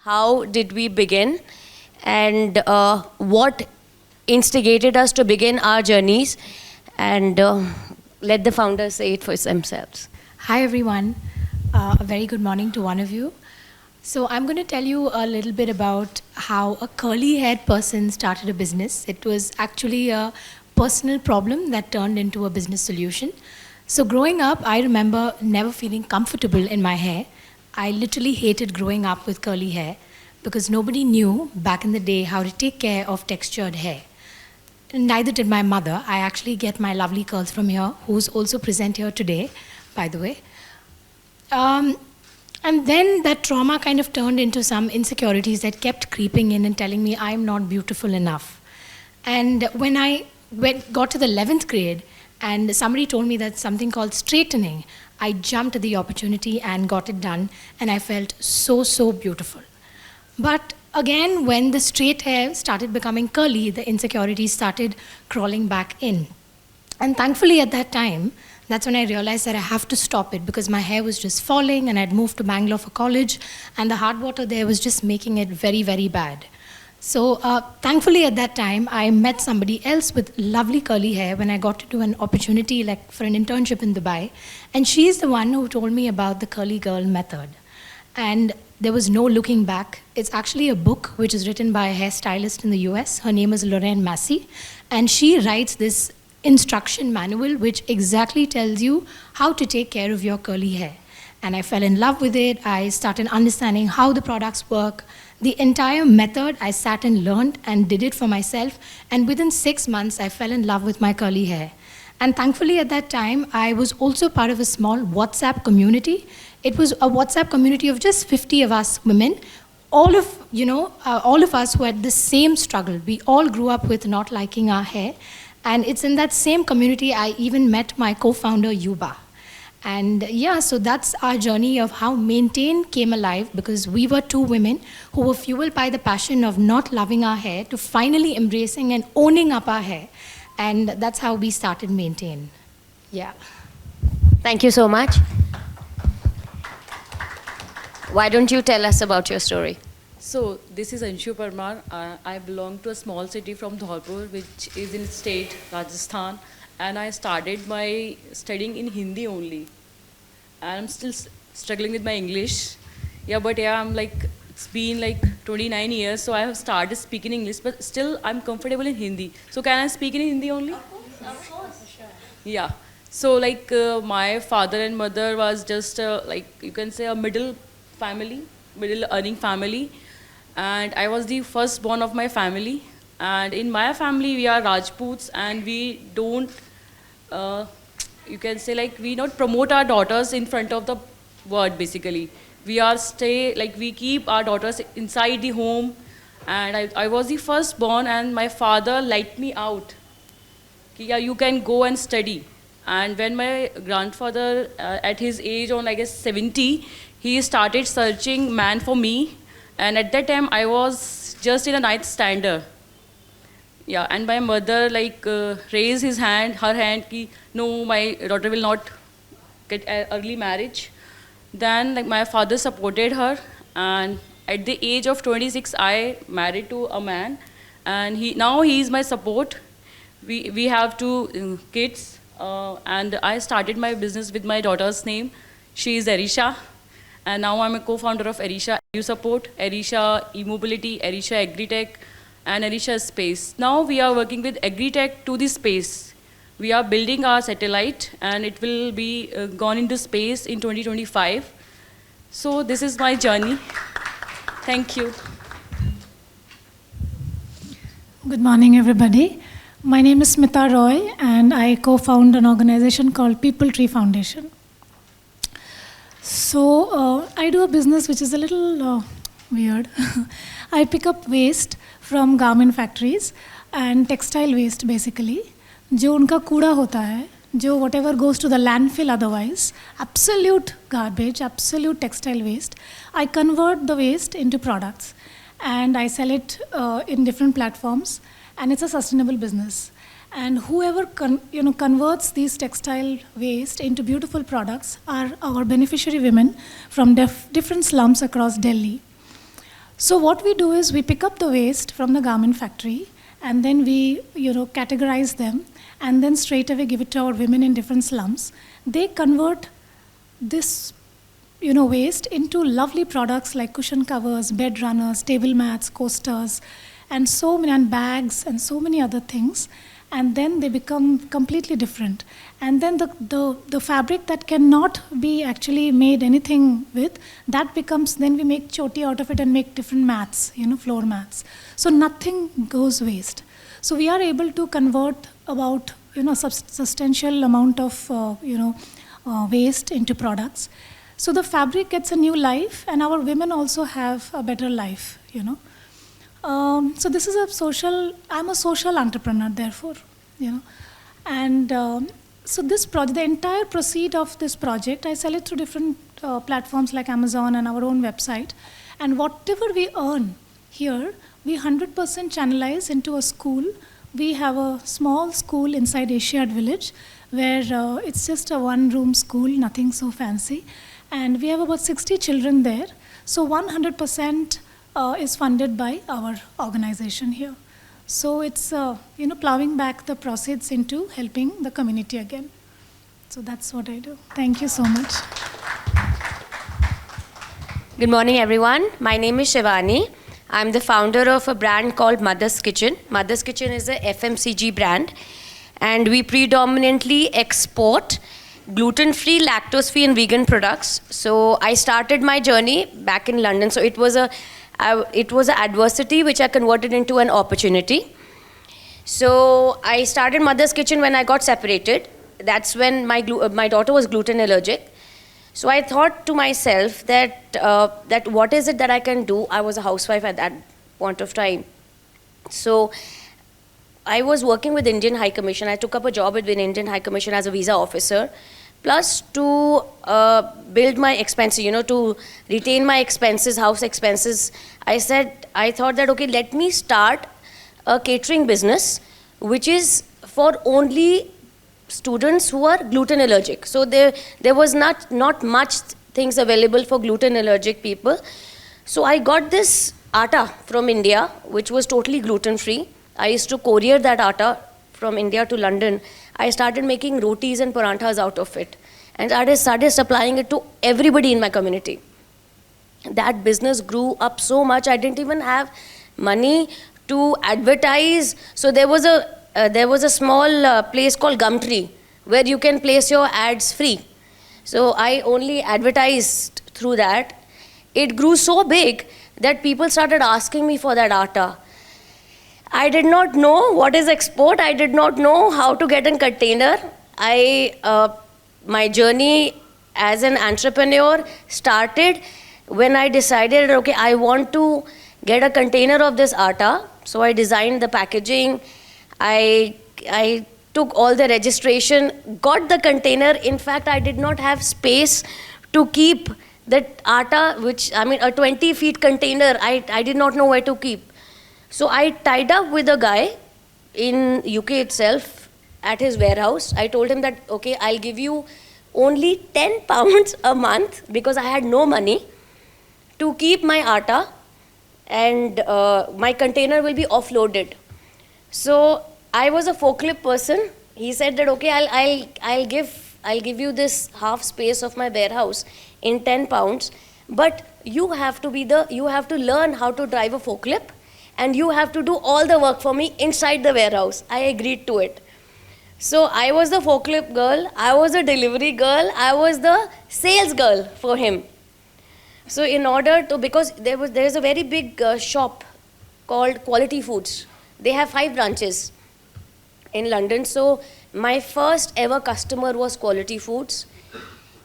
How did we begin? And what instigated us to begin our journeys? And let the founders say it for themselves. Hi everyone, a very good morning to one of you. So I'm going to tell you a little bit about how a curly-haired person started a business. It was actually a personal problem that turned into a business solution. So growing up, I remember never feeling comfortable in my hair. I literally hated growing up with curly hair because nobody knew back in the day how to take care of textured hair. Neither did my mother. I actually get my lovely curls from here, who's also present here today, by the way. And then that trauma kind of turned into some insecurities that kept creeping in and telling me I'm not beautiful enough. And when I got to the 11th grade and somebody told me that something called straightening, I jumped at the opportunity and got it done, and I felt so, so beautiful. But again, when the straight hair started becoming curly, the insecurities started crawling back in. And thankfully at that time, that's when I realized that I have to stop it because my hair was just falling and I'd moved to Bangalore for college and the hard water there was just making it very, very bad. So thankfully at that time, I met somebody else with lovely curly hair when I got to do an opportunity like for an internship in Dubai. And she's the one who told me about the curly girl method. And there was no looking back. It's actually a book which is written by a hairstylist in the US. Her name is Lorraine Massey. And she writes this instruction manual which exactly tells you how to take care of your curly hair. And I fell in love with it. I started understanding how the products work. The entire method, I sat and learned and did it for myself. And within 6 months, I fell in love with my curly hair. And thankfully at that time, I was also part of a small WhatsApp community. It was a WhatsApp community of just 50 of us women, all of us who had the same struggle. We all grew up with not liking our hair. And it's in that same community I even met my co-founder, Yuba. And yeah, so that's our journey of how Manetain came alive, because we were two women who were fueled by the passion of not loving our hair to finally embracing and owning up our hair. And that's how we started Manetain. Yeah. Thank you so much. Why don't you tell us about your story? So, this is Anshu Parmar. I belong to a small city from Dholpur, which is in state, Rajasthan. And I started my studying in Hindi only. And I'm still struggling with my English. Yeah, but yeah, it's been like 29 years, so I have started speaking English, but still I'm comfortable in Hindi. So can I speak in Hindi only? Of course. Sure. Yeah. So my father and mother was just you can say a middle earning family. And I was the firstborn of my family. And in my family, we are Rajputs, and we don't, you can say we don't promote our daughters in front of the world, basically. We keep our daughters inside the home. And I was the firstborn, and my father let me out. Yeah, you can go and study. And when my grandfather, at his age on, I guess, 70, he started searching man for me. And at that time, I was just in a ninth standard. Yeah, and my mother raised her hand, ki, no, my daughter will not get early marriage. Then my father supported her, and at the age of 26, I married to a man, and now he is my support. We have two kids, and I started my business with my daughter's name. She is Erisha, and now I'm a co-founder of Erisha Support, Erisha E-Mobility, Erisha Agritech, and Erisha Space. Now we are working with Agritech to the space. We are building our satellite, and it will be gone into space in 2025. So this is my journey. Thank you. Good morning, everybody. My name is Smita Roy, and I co-found an organization called Peepal Tree Foundation. So I do a business which is a little weird. I pick up waste from garment factories and textile waste, basically. जो उनका कूड़ा होता है, जो whatever goes to the landfill otherwise, absolute garbage, absolute textile waste, I convert the waste into products and I sell it in different platforms, and it's a sustainable business. And whoever converts these textile waste into beautiful products are our beneficiary women from different slums across Delhi. So what we do is we pick up the waste from the garment factory, and then we, categorize them, and then straight away give it to our women in different slums. They convert this, waste into lovely products like cushion covers, bed runners, table mats, coasters, and so many, and bags, and so many other things. And then they become completely different. And then the fabric that cannot be actually made anything with, that becomes, then we make choti out of it and make different mats, floor mats. So nothing goes waste. So we are able to convert about, substantial amount of, waste into products. So the fabric gets a new life, and our women also have a better life, So this is I'm a social entrepreneur, therefore, And so this project, the entire proceed of this project, I sell it through different platforms like Amazon and our own website. And whatever we earn here, we 100% channelize into a school. We have a small school inside Asiad Village, where it's just a one-room school, nothing so fancy. And we have about 60 children there. So 100% is funded by our organization here. So it's, plowing back the proceeds into helping the community again. So that's what I do. Thank you so much. Good morning, everyone. My name is Shivani. I'm the founder of a brand called Mother's Kitchen. Mother's Kitchen is a FMCG brand, and we predominantly export gluten-free, lactose-free, and vegan products. So I started my journey back in London. So it was an adversity which I converted into an opportunity. So I started Mother's Kitchen when I got separated. That's when my daughter was gluten allergic. So I thought to myself that what is it that I can do? I was a housewife at that point of time. So I was working with Indian High Commission. I took up a job with the Indian High Commission as a visa officer. Plus, to build my expenses, to retain my expenses, house expenses, I thought that, okay, let me start a catering business, which is for only students who are gluten allergic. So there was not much things available for gluten allergic people. So I got this atta from India, which was totally gluten free. I used to courier that atta from India to London. I started making rotis and paranthas out of it, and I started supplying it to everybody in my community. That business grew up so much. I didn't even have money to advertise. So there was a small place called Gumtree where you can place your ads free. So I only advertised through that. It grew so big that people started asking me for that atta. I did not know what is export. I did not know how to get a container. My journey as an entrepreneur started when I decided, okay, I want to get a container of this atta. So I designed the packaging. I took all the registration, got the container. In fact, I did not have space to keep that atta, a 20 feet container. I did not know where to keep. So I tied up with a guy in UK itself at his warehouse. I told him that, okay, I'll give you only 10 pounds a month because I had no money to keep my atta, and my container will be offloaded. So I was a forklift person. He said that, okay, I'll give you this half space of my warehouse in 10 pounds, but you have to learn how to drive a forklift, and you have to do all the work for me inside the warehouse. I agreed to it. So I was the forklift girl, I was the delivery girl, I was the sales girl for him. So in order to, because there is a very big shop called Quality Foods. They have 5 branches in London. So my first ever customer was Quality Foods.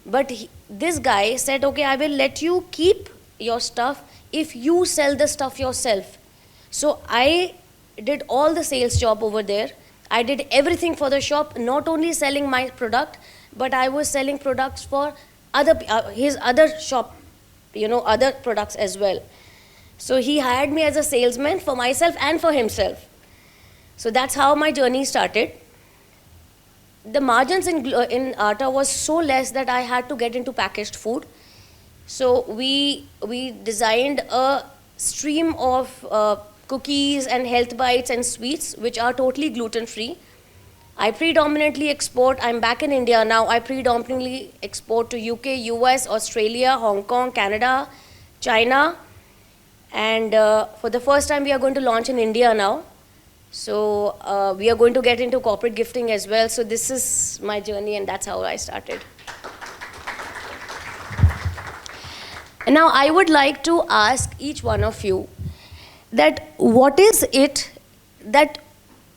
But this guy said, okay, I will let you keep your stuff if you sell the stuff yourself. So I did all the sales job over there. I did everything for the shop, not only selling my product, but I was selling products for his other shop, other products as well. So he hired me as a salesman for myself and for himself. So that's how my journey started. The margins in atta was so less that I had to get into packaged food. So we designed a stream of cookies and health bites and sweets which are totally gluten-free. I predominantly export, I'm back in India now, I predominantly export to UK, US, Australia, Hong Kong, Canada, China, and for the first time we are going to launch in India now. So we are going to get into corporate gifting as well. So this is my journey and that's how I started. And now I would like to ask each one of you that what is it that,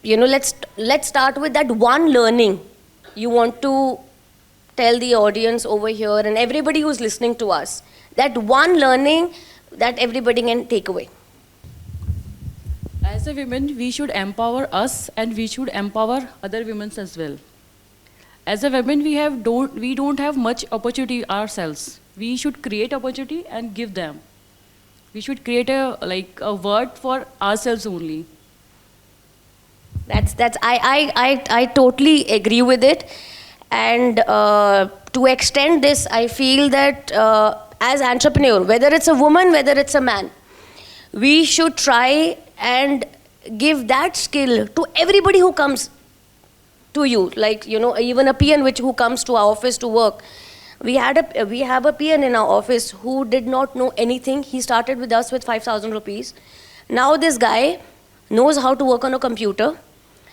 let's start with that one learning you want to tell the audience over here and everybody who's listening to us, that one learning that everybody can take away. As a women, we should empower us and we should empower other women as well. As a women, we don't have much opportunity ourselves. We should create opportunity and give them. We should create a word for ourselves only. I totally agree with it. And to extend this, I feel that as entrepreneur, whether it's a woman, whether it's a man, we should try and give that skill to everybody who comes to you. Like, even a PN who comes to our office to work. We have a PN in our office who did not know anything. He started with us with 5,000 rupees. Now this guy knows how to work on a computer.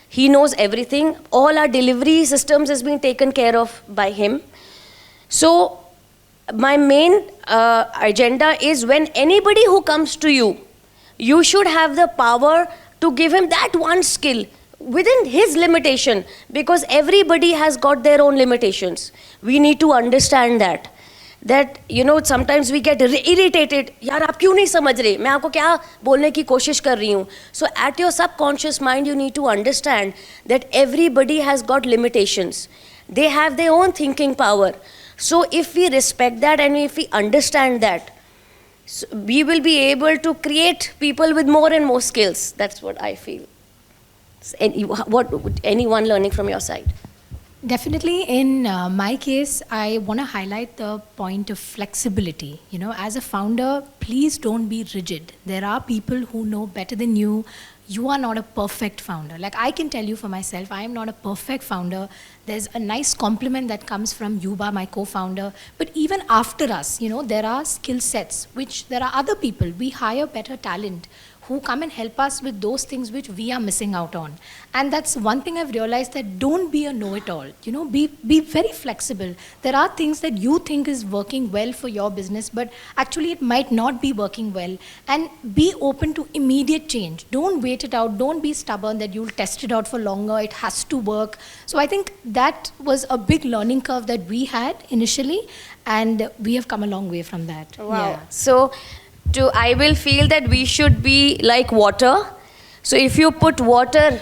He knows everything. All our delivery systems is being taken care of by him. So my main agenda is when anybody who comes to you, you should have the power to give him that one skill within his limitation, because everybody has got their own limitations. We need to understand that sometimes we get irritated. यार आप क्यों नहीं समझ रहे? मैं आपको क्या बोलने की कोशिश कर रही हूँ? So at your subconscious mind, you need to understand that everybody has got limitations. They have their own thinking power. So if we respect that and if we understand that, so we will be able to create people with more and more skills. That's what I feel. Anyone learning from your side? Definitely, in my case, I want to highlight the point of flexibility. As a founder, please don't be rigid. There are people who know better than you. You are not a perfect founder. Like I can tell you for myself, I am not a perfect founder. There's a nice compliment that comes from Yuba, my co-founder. But even after us, there are skill sets, which there are other people. We hire better talent who come and help us with those things which we are missing out on. And that's one thing I've realized, that don't be a know-it-all. Be very flexible. There are things that you think is working well for your business, but actually it might not be working well. And be open to immediate change. Don't wait it out. Don't be stubborn that you'll test it out for longer. It has to work. So I think that was a big learning curve that we had initially, and we have come a long way from that. Wow. Yeah. So I will feel that we should be like water. So if you put water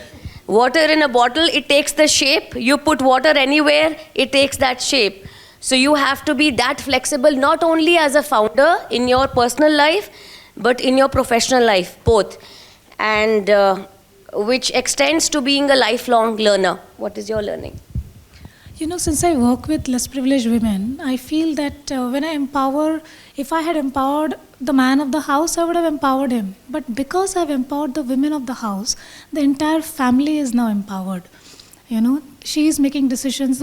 in a bottle, it takes the shape. You put water anywhere, it takes that shape. So you have to be that flexible, not only as a founder in your personal life, but in your professional life, both. And which extends to being a lifelong learner. What is your learning? Since I work with less privileged women, I feel that when I empower, if I had empowered the man of the house, I would have empowered him. But because I've empowered the women of the house, the entire family is now empowered. She is making decisions.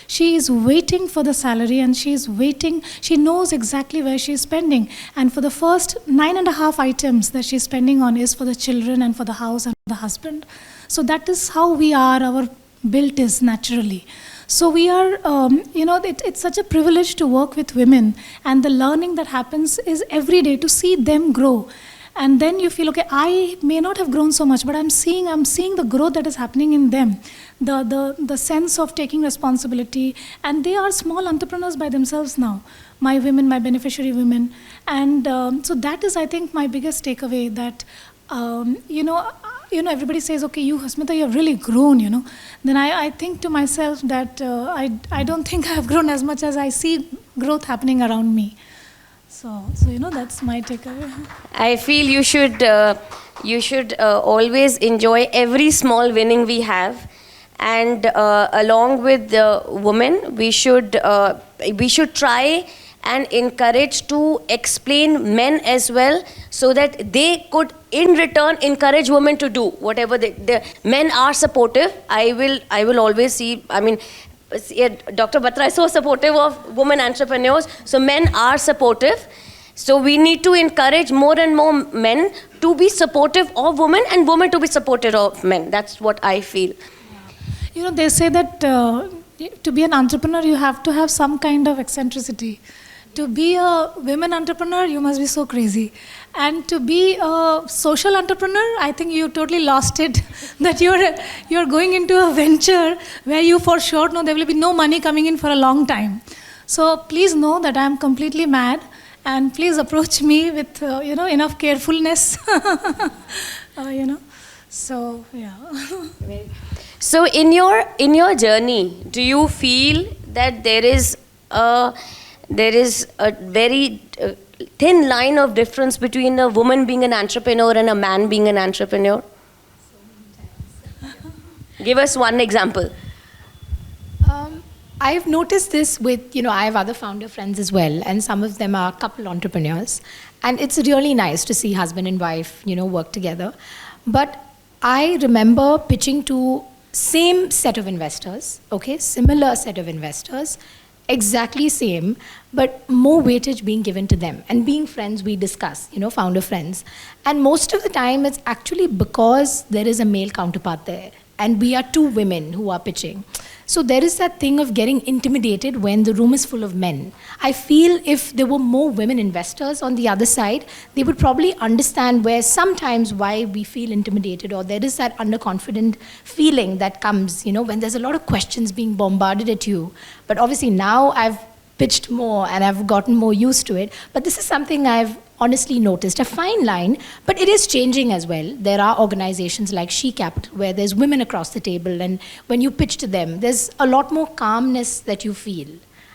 She is waiting for the salary, and she is waiting. She knows exactly where she is spending. And for the first 9.5 items that she's spending on is for the children and for the house and the husband. So that is how we are. Our built is naturally. So we are, it's such a privilege to work with women, and the learning that happens is every day to see them grow. And then you feel, okay, I may not have grown so much, but I'm seeing the growth that is happening in them, the sense of taking responsibility, and they are small entrepreneurs by themselves now. My women, my beneficiary women, and so that is, I think, my biggest takeaway. That everybody says, okay, Smita, you have really grown, Then I think to myself that I don't think I have grown as much as I see growth happening around me. So that's my takeaway. I feel you should always enjoy every small winning we have, and along with the women, we should try and encourage to explain men as well, so that they could in return encourage women to do whatever the men are supportive. I will always see, I mean, Dr. Batra is so supportive of women entrepreneurs, so men are supportive. So we need to encourage more and more men to be supportive of women and women to be supportive of men. That's what I feel. You know, they say that to be an entrepreneur, you have to have some kind of eccentricity. To be a women entrepreneur, you must be so crazy. And to be a social entrepreneur, I think you totally lost it. That you're going into a venture where you for sure know there will be no money coming in for a long time. So please know that I am completely mad, and please approach me with enough carefulness. So yeah. So in your journey, do you feel that there is a very thin line of difference between a woman being an entrepreneur and a man being an entrepreneur? Give us one example. I've noticed this with, I have other founder friends as well, and some of them are couple entrepreneurs. And it's really nice to see husband and wife, work together. But I remember pitching to same set of investors, okay, similar set of investors, exactly same, but more weightage being given to them. And being friends, we discuss, founder friends. And most of the time, it's actually because there is a male counterpart there. And we are two women who are pitching. So there is that thing of getting intimidated when the room is full of men. I feel if there were more women investors on the other side, they would probably understand where sometimes why we feel intimidated, or there is that underconfident feeling that comes, when there's a lot of questions being bombarded at you. But obviously now I've pitched more and I've gotten more used to it. But this is something I've honestly noticed, a fine line, but it is changing as well. There are organizations like She Capital where there's women across the table, and when you pitch to them, there's a lot more calmness that you feel.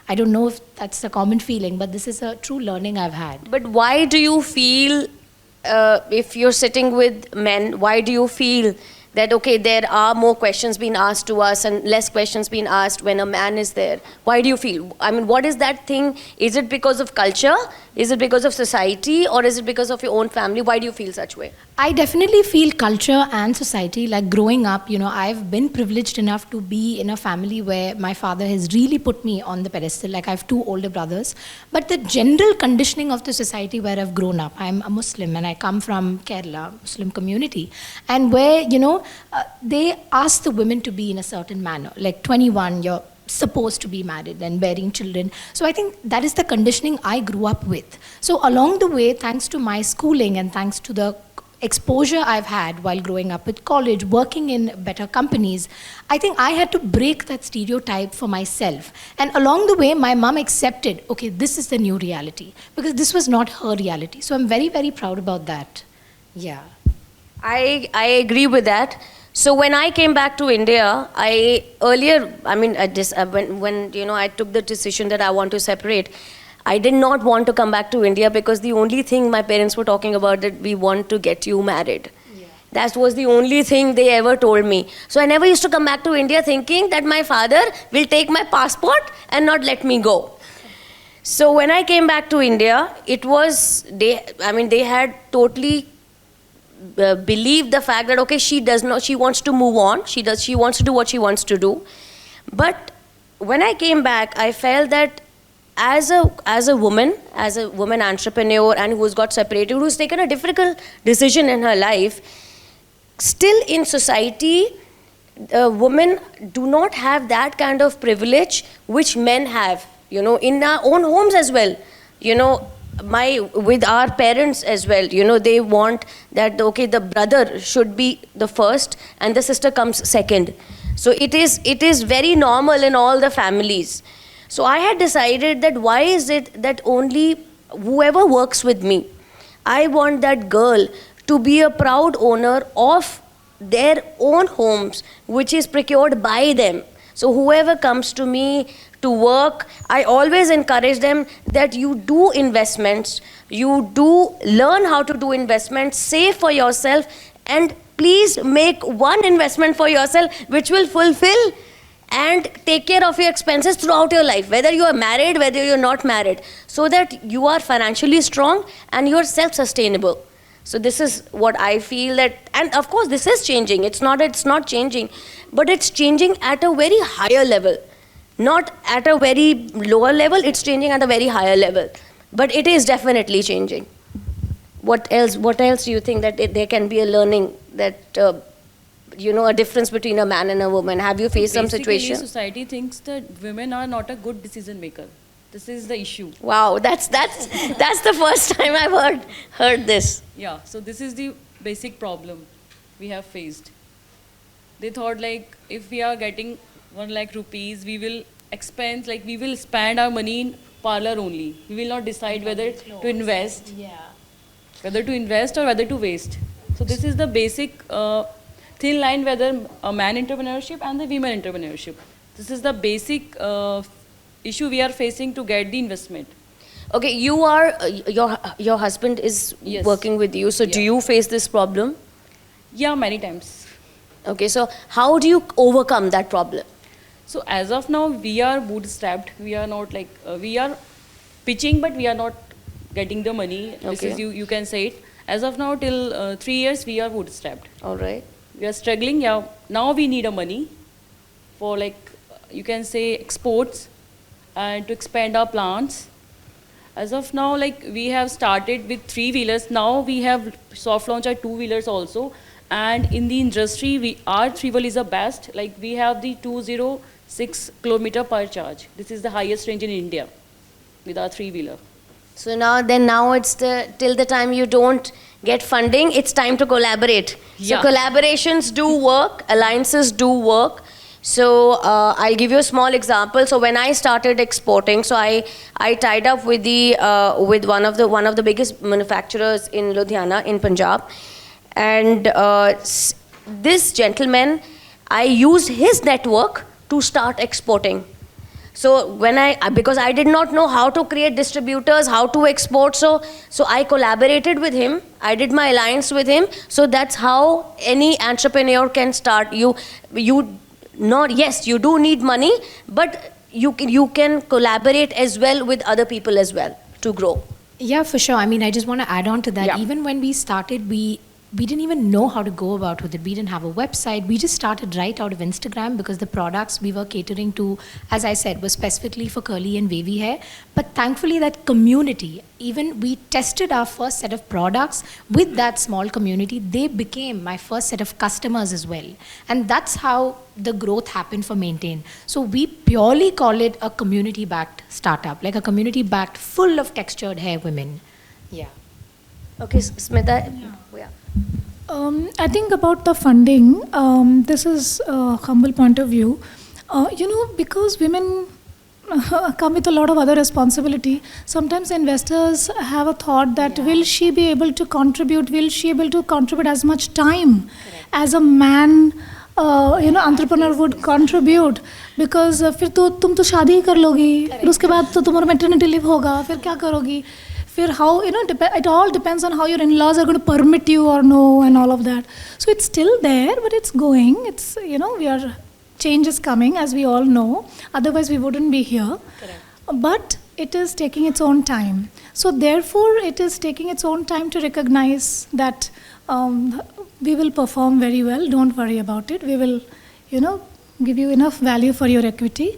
I don't know if that's a common feeling, but this is a true learning I've had. But why do you feel, if you're sitting with men, why do you feel that, okay, there are more questions being asked to us and less questions being asked when a man is there? Why do you feel? I mean, what is that thing? Is it because of culture? Is it because of society? Or is it because of your own family? Why do you feel such way? I definitely feel culture and society. Like growing up, I've been privileged enough to be in a family where my father has really put me on the pedestal. Like I have two older brothers. But the general conditioning of the society where I've grown up, I'm a Muslim and I come from Kerala, Muslim community. And where, they ask the women to be in a certain manner. Like 21, you're supposed to be married and bearing children. So I think that is the conditioning I grew up with. So along the way, thanks to my schooling and thanks to the exposure I've had while growing up with college, working in better companies, I think I had to break that stereotype for myself. And along the way, my mom accepted, okay, this is the new reality, because this was not her reality. So I'm very, very proud about that. Yeah. I agree with that. So when I came back to India, when I took the decision that I want to separate, I did not want to come back to India because the only thing my parents were talking about that we want to get you married. Yeah. That was the only thing they ever told me. So I never used to come back to India thinking that my father will take my passport and not let me go. So when I came back to India, they had totally believed the fact that, okay, she wants to move on, she wants to do what she wants to do. But when I came back, I felt that as a woman entrepreneur and who's got separated, who's taken a difficult decision in her life, still in society, women do not have that kind of privilege which men have, in our own homes as well. With our parents as well, they want that, okay, the brother should be the first and the sister comes second. So it is very normal in all the families. So I had decided that why is it that only whoever works with me, I want that girl to be a proud owner of their own homes, which is procured by them. So whoever comes to me to work, I always encourage them that you do investments, you do learn how to do investments, save for yourself, and please make one investment for yourself which will fulfill and take care of your expenses throughout your life, whether you are married, whether you're not married, so that you are financially strong and you're self-sustainable. So this is what I feel that, and of course this is changing. It's not changing, but it's changing at a very higher level. Not at a very lower level, it's changing at a very higher level. But it is definitely changing. What else do you think that there can be a learning that, a difference between a man and a woman? Have you faced some situation? Society thinks that women are not a good decision maker. This is the issue. Wow, that's the first time I've heard this. Yeah, so this is the basic problem we have faced. They thought like if we are getting 1 lakh rupees, we will spend our money in parlor only. We will not decide whether to invest. Whether to invest or whether to waste. So this is the basic thin line whether a man entrepreneurship and the women entrepreneurship. This is the basic issue we are facing to get the investment. Okay, you are your husband is working with you. So do you face this problem? Yeah, many times. Okay, so how do you overcome that problem? So as of now, we are bootstrapped. We are not like we are pitching, but we are not getting the money. Okay. This is you can say it. As of now, till 3 years, we are bootstrapped. All right. We are struggling. Yeah, now we need a money for you can say exports and to expand our plants. As of now, we have started with 3-wheelers. Now we have soft launch our 2-wheelers also. And in the industry, our 3-wheel is the best. We have the 206 kilometer per charge. This is the highest range in India with our 3-wheeler. So now it's till the time you don't get funding, it's time to collaborate. Yeah. So collaborations do work, alliances do work. So I'll give you a small example. So when I started exporting, so I tied up with one of the biggest manufacturers in Ludhiana in Punjab, and this gentleman, I used his network to start exporting. So because I did not know how to create distributors, how to export, so I collaborated with him. I did my alliance with him. So that's how any entrepreneur can start. You do need money, but you can collaborate as well with other people as well to grow. Yeah, for sure. I mean, I just want to add on to that. Yeah. Even when we started, we didn't even know how to go about with it. We didn't have a website. We just started right out of Instagram because the products we were catering to, as I said, was specifically for curly and wavy hair. But thankfully that community, even we tested our first set of products with that small community. They became my first set of customers as well. And that's how the growth happened for Manetain. So we purely call it a community-backed startup, like a community-backed full of textured hair women. Yeah. Okay, Smita. Yeah. I think about the funding, this is a humble point of view. Because women come with a lot of other responsibility, sometimes investors have a thought that will she be able to contribute, as much time as a man entrepreneur would contribute, because फिर तुम तो शादी ही कर लोगी, फिर उसके बाद तो तुम्हारा maternity leave होगा, फिर क्या करोगी? How, it all depends on how your in-laws are going to permit you or no and all of that. So it's still there, but it's going. It's, change is coming, as we all know. Otherwise, we wouldn't be here. Correct. But it is taking its own time. So therefore, it is taking its own time to recognize that we will perform very well. Don't worry about it. We will, give you enough value for your equity.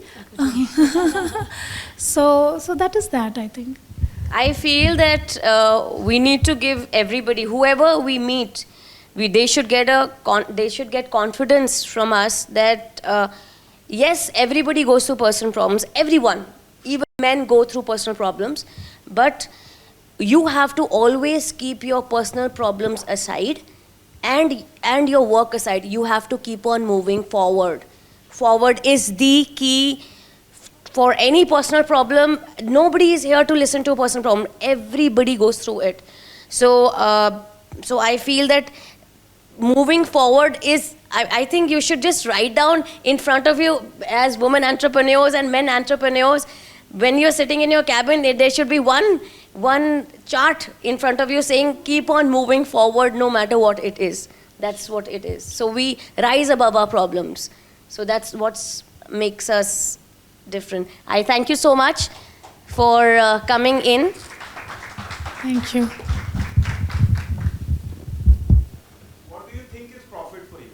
So that is that, I think. I feel that we need to give everybody, whoever we meet, they should get confidence from us that yes, everybody goes through personal problems. Everyone, even men go through personal problems, but you have to always keep your personal problems aside and your work aside. You have to keep on moving forward. Forward is the key. For any personal problem, nobody is here to listen to a personal problem. Everybody goes through it. So I feel that moving forward is, I think you should just write down in front of you as women entrepreneurs and men entrepreneurs, when you're sitting in your cabin, there should be one chart in front of you saying, keep on moving forward no matter what it is. That's what it is. So we rise above our problems. So that's what's makes us different. I thank you so much for coming in. Thank you. What do you think is profit for you?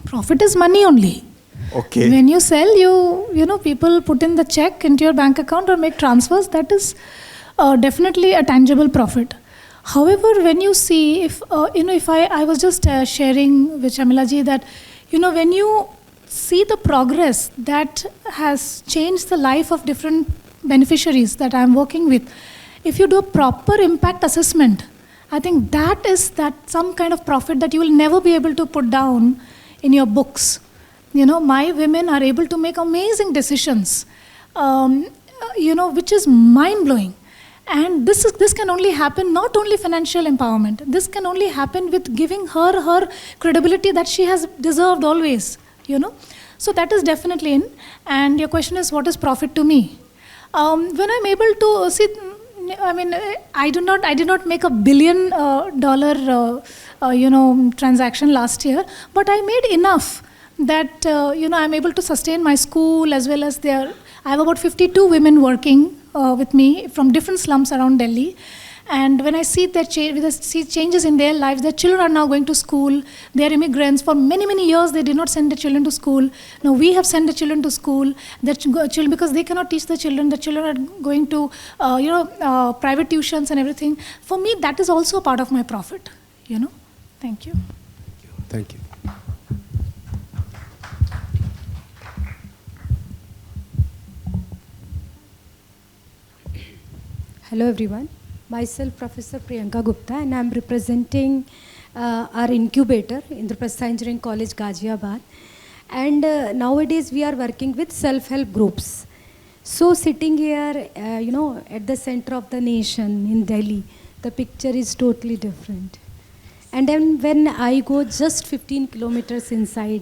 Profit is money only. Okay. When you sell, you know, people put in the check into your bank account or make transfers. That is definitely a tangible profit. However, when you see, if I was just sharing with Shamila ji that, you know, when you see the progress that has changed the life of different beneficiaries that I'm working with, if you do a proper impact assessment, I think that is that some kind of profit that you will never be able to put down in your books. You know, my women are able to make amazing decisions, you know, which is mind-blowing. And this can only happen, not only financial empowerment, this can only happen with giving her credibility that she has deserved always, you know. So that is definitely in. And your question is, what is profit to me? When I'm able to see, I mean, I did not make $1 billion you know, transaction last year, but I made enough that, you know, I'm able to sustain my school as well as I have about 52 women working with me from different slums around Delhi. And when I see changes in their lives, their children are now going to school. They are immigrants. For many, many years, they did not send their children to school. Now we have sent the children to school. Their children, because they cannot teach the children are going to, you know, private tuitions and everything. For me, that is also a part of my profit. You know. Thank you. Thank you. Hello everyone, myself Professor Priyanka Gupta and I am representing our incubator in the Trustee Engineering College, Ghaziabad. And nowadays we are working with self-help groups. So sitting here, you know, at the center of the nation in Delhi, the picture is totally different. And then when I go just 15 kilometers inside,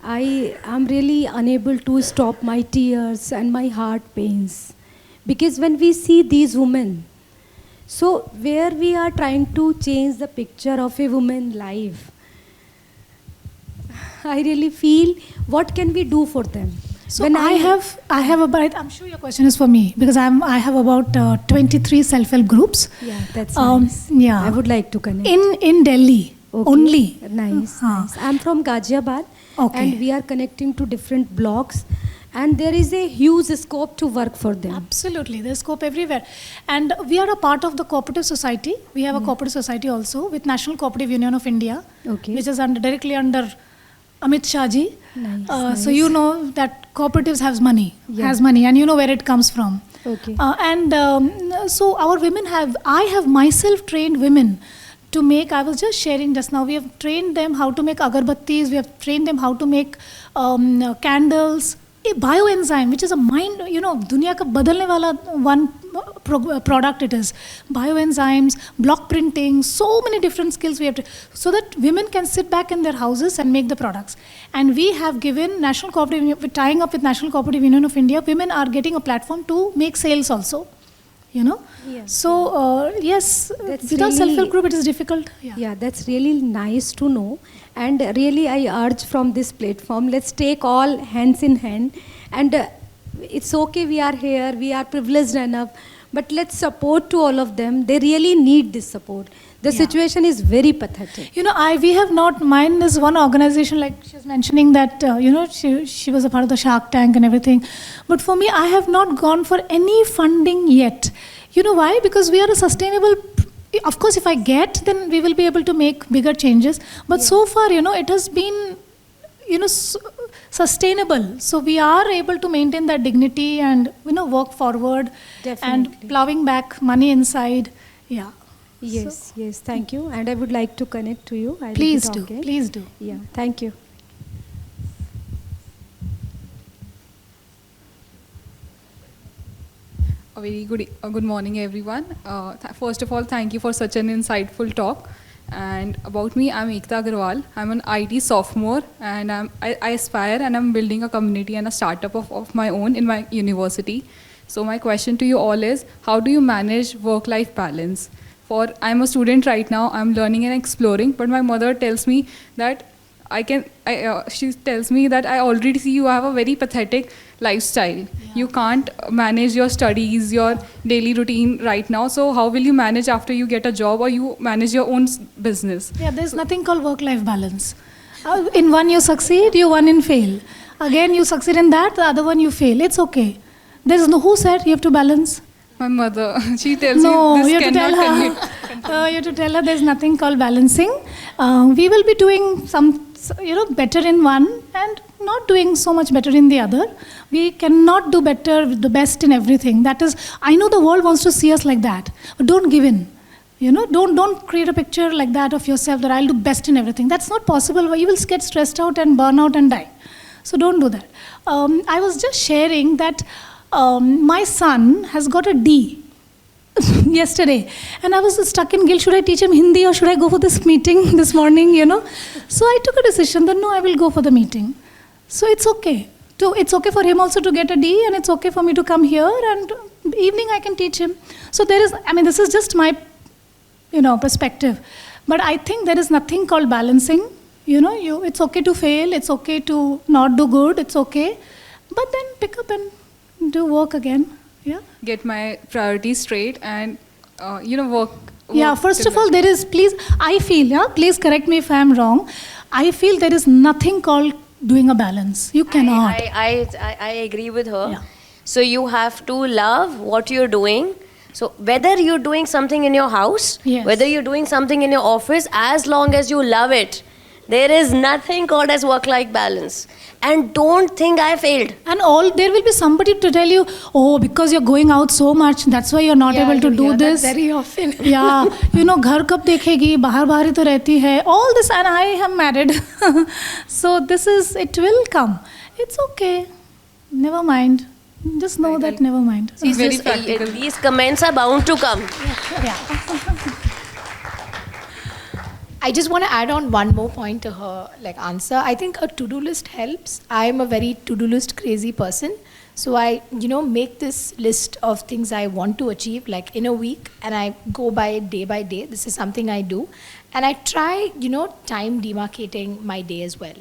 I am really unable to stop my tears and my heart pains. Because when we see these women, so where we are trying to change the picture of a woman's life, I really feel what can we do for them? So when I have about, I'm sure your question is for me, because I have about 23 self-help groups. Yeah, that's nice. Yeah. I would like to connect. In Delhi, okay. only. Nice, nice. I'm from Ghaziabad, okay. And we are connecting to different blocks. And there is a huge scope to work for them. Absolutely, there's scope everywhere. And we are a part of the cooperative society. We have a cooperative society also with National Cooperative Union of India, okay. which is directly under Amit Shah ji. Nice, So you know that cooperatives has money, yeah. and you know where it comes from. Okay. So our women I have myself trained women to make, I was just sharing just now, we have trained them how to make agarbattis, we have trained them how to make candles, a bioenzyme, which is a mind, you know, दुनिया का बदलने वाला one product it is. Bioenzymes, block printing, so many different skills we have to, so that women can sit back in their houses and make the products. And we have given National Cooperative, tying up with National Cooperative Union of India, women are getting a platform to make sales also. You know? Yes. So, yes, That's without really, self-help group, it is difficult. Yeah, that's really nice to know. And really, I urge from this platform, let's take all hands in hand. And it's okay, we are here, we are privileged enough, but let's support to all of them. They really need this support. The situation is very pathetic. You know, we have not, mine is one organization, like she was mentioning that, you know, she was a part of the Shark Tank and everything. But for me, I have not gone for any funding yet. You know why? Because we are a sustainable, of course, if I get, then we will be able to make bigger changes. But so far, you know, it has been, you know, sustainable. So we are able to maintain that dignity and, you know, work forward. Definitely. And plowing back money inside. Yeah. Yes, yes, thank you. And I would like to connect to you. Please do, please do. Yeah, thank you. A very good morning, everyone. First of all, thank you for such an insightful talk. And about me, I'm Ekta Agarwal. I'm an IT sophomore, and I aspire and I'm building a community and a startup of my own in my university. So my question to you all is, how do you manage work-life balance? I'm a student right now, I'm learning and exploring, but my mother tells me that she tells me that I already see you have a very pathetic lifestyle. You can't manage your studies, your daily routine right now. So how will you manage after you get a job or you manage your own business? Yeah, there's nothing called work-life balance. In one you succeed, one in fail. Again you succeed in that, the other one you fail. It's okay. There's no, who said you have to balance? My mother, she tells No, me you this have to tell cannot her. You have to tell her there's nothing called balancing. We will be doing some, better in one and not doing so much better in the other. We cannot do better, the best in everything. That is, I know the world wants to see us like that, but don't give in. Don't create a picture like that of yourself that I'll do best in everything. That's not possible. You will get stressed out and burn out and die. So don't do that. I was just sharing that my son has got a D yesterday, and I was stuck in guilt. Should I teach him Hindi or should I go for this meeting this morning? So I took a decision that no, I will go for the meeting. So it's okay. It's okay for him also to get a D, and it's okay for me to come here, and evening I can teach him. So this is just my perspective, but I think there is nothing called balancing. It's okay to fail, it's okay to not do good, it's okay, but then pick up and do work again. Yeah, get my priorities straight and work. Yeah, first of all, there is, please, I feel, please correct me if I am wrong, I feel there is nothing called doing a balance. You cannot. I agree with her. Yeah. So you have to love what you're doing. So whether you're doing something in your house, Yes. whether you're doing something in your office, as long as you love it, there is nothing called as work-life balance. And don't think I failed. And there will be somebody to tell you, oh, because you're going out so much, that's why you're not able to do this. very often. Yeah, घर कब देखेगी, बाहर ही तो रहती है. All this, and I am married. So it will come. It's okay. Never mind. Just know that never mind. Very practical. These comments are bound to come. Yeah. I just want to add on one more point to her answer. I think a to-do list helps. I am a very to-do list crazy person. So I, make this list of things I want to achieve in a week, and I go by it day by day. This is something I do. And I try, time demarcating my day as well.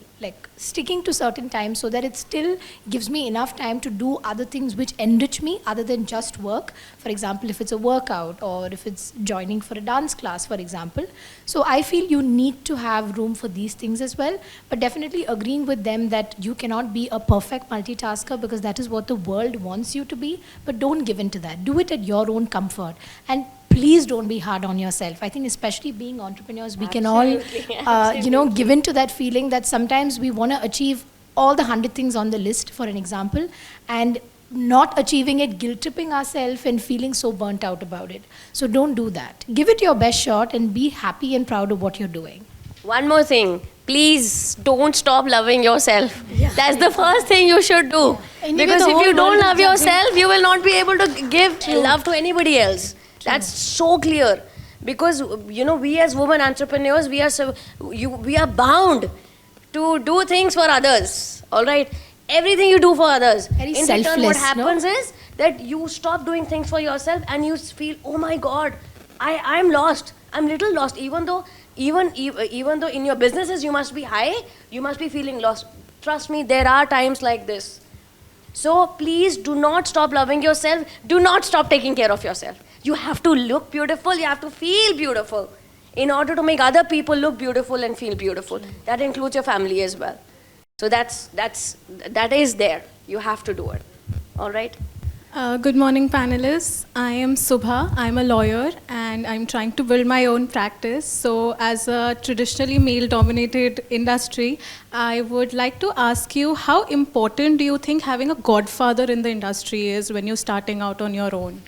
Sticking to certain times so that it still gives me enough time to do other things which enrich me other than just work. For example, if it's a workout or if it's joining for a dance class, for example. So I feel you need to have room for these things as well, but definitely agreeing with them that you cannot be a perfect multitasker because that is what the world wants you to be, but don't give in to that. Do it at your own comfort. And please don't be hard on yourself. I think especially being entrepreneurs, we can all, give in to that feeling that sometimes we want to achieve all the 100 things on the list, for an example, and not achieving it, guilt-tripping ourselves and feeling so burnt out about it. So don't do that. Give it your best shot and be happy and proud of what you're doing. One more thing. Please don't stop loving yourself. Yeah. That's the first thing you should do. Yeah. Because if you don't love yourself, you will not be able to give love to anybody else. That's so clear. Because, we as women entrepreneurs, we are bound to do things for others. All right? Everything you do for others. Very in selfless, return, what happens is that you stop doing things for yourself and you feel, oh my God, I'm lost. I'm little lost. Even though in your businesses you must be high, you must be feeling lost. Trust me, there are times like this. So please do not stop loving yourself. Do not stop taking care of yourself. You have to look beautiful. You have to feel beautiful in order to make other people look beautiful and feel beautiful. That includes your family as well. So that is there. You have to do it. All right? Good morning, panelists. I am Subha. I'm a lawyer and I'm trying to build my own practice. So as a traditionally male-dominated industry, I would like to ask you, how important do you think having a godfather in the industry is when you're starting out on your own?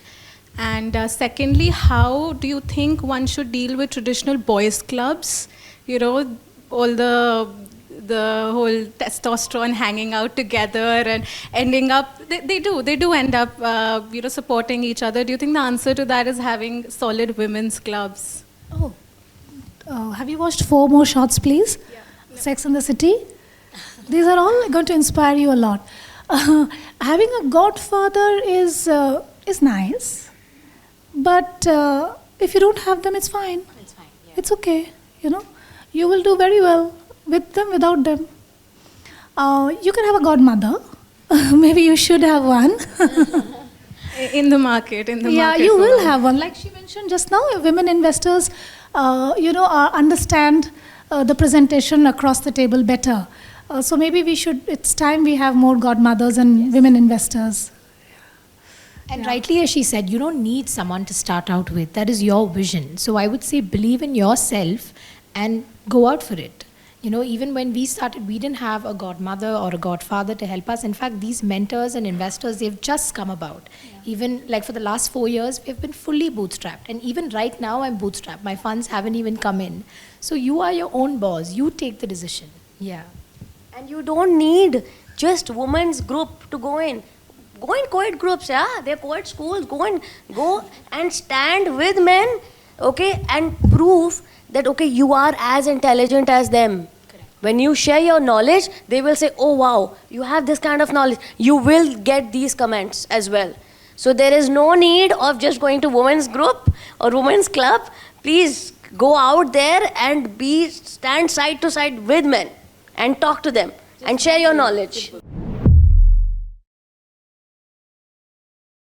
And secondly, how do you think one should deal with traditional boys' clubs? All the whole testosterone hanging out together and ending up, they do end up, supporting each other. Do you think the answer to that is having solid women's clubs? Have you watched 4 More Shots, please? Yeah. Sex and the City? These are all going to inspire you a lot. Having a godfather is nice, but if you don't have them, it's fine. It's fine. Yeah. It's okay. You will do very well. with them, without them. You can have a godmother. Maybe you should have one. In the market, in the Yeah, market. you will have one. Like she mentioned just now, women investors, understand the presentation across the table better. So maybe it's time we have more godmothers and women investors. And rightly, as she said, you don't need someone to start out with. That is your vision. So I would say believe in yourself and go out for it. Even when we started, we didn't have a godmother or a godfather to help us. In fact, these mentors and investors, they've just come about. Yeah. Even like for the last 4 years, we've been fully bootstrapped. And even right now, I'm bootstrapped. My funds haven't even come in. So you are your own boss. You take the decision. Yeah. And you don't need just women's group to go in. Go in co-ed groups, yeah. They're co-ed schools. Go and stand with men, okay, and prove that, okay, you are as intelligent as them. When you share your knowledge, they will say, oh wow, you have this kind of knowledge. You will get these comments as well. So there is no need of just going to women's group or women's club. Please go out there and stand side to side with men and talk to them and share your knowledge.